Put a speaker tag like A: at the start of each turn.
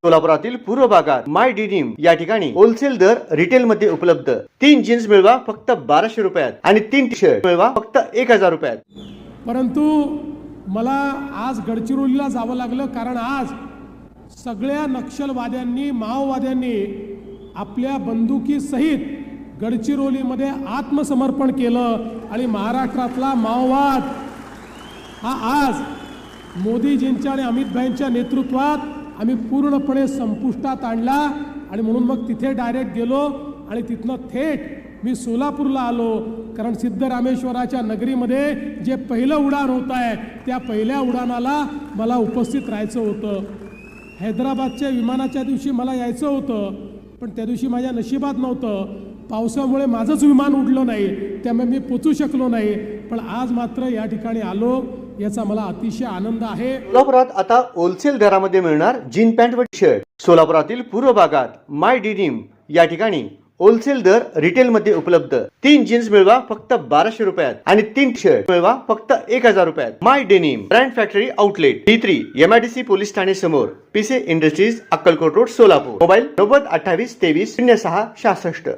A: सोलापुरातील पूर्व भागात माय डेनिम या ठिकाणी होलसेल दर रिटेल मध्ये उपलब्ध। 3 जीन्स मिळवा फक्त 1200 रुपयात आणि 3 टी शर्ट मिळवा फक्त 1000 रुपयात।
B: परंतु मला आज गडचिरोलीला जावं लागलं, कारण आज सगळ्या नक्षलवाद्यांनी, माओवाद्यांनी आपल्या बंदुकीसहित गडचिरोलीमध्ये आत्मसमर्पण केलं आणि महाराष्ट्रातला माओवाद हा आज मोदीजींच्या आणि अमित भाईंच्या नेतृत्वात आम्ही पूर्णपणे संपुष्टात आणला। आणि म्हणून मग तिथे डायरेक्ट गेलो आणि तिथनं थेट मी सोलापूरला आलो, कारण सिद्धरामेश्वराच्या नगरीमध्ये जे पहिलं उडान होत आहे त्या पहिल्या उडानाला मला उपस्थित राहायचं होतं। हैदराबादच्या विमानाच्या दिवशी मला यायचं होतं, पण त्या दिवशी माझ्या नशिबात नव्हतं। पावसामुळे माझंच विमान उडलं नाही, त्यामुळे मी पोचू शकलो नाही। पण आज मात्र या ठिकाणी आलो, याचा मला अतिशय आनंद आहे।
A: सोलापुरात आता होलसेल दरामध्ये मिळणार जीन पॅन्ट व टी शर्ट। सोलापुरातील पूर्व भागात माय डेनिम या ठिकाणी होलसेल दर रिटेल मध्ये उपलब्ध। 3 जीन्स मिळवा फक्त 1200 रुपयात आणि 3 टी शर्ट मिळवा फक्त 1000 रुपयात। My denim brand factory outlet D3 MIDC police ठाणे समोर, Pise industries, Akkalkot road, Solapur. Mobile 90 28 23 06 66।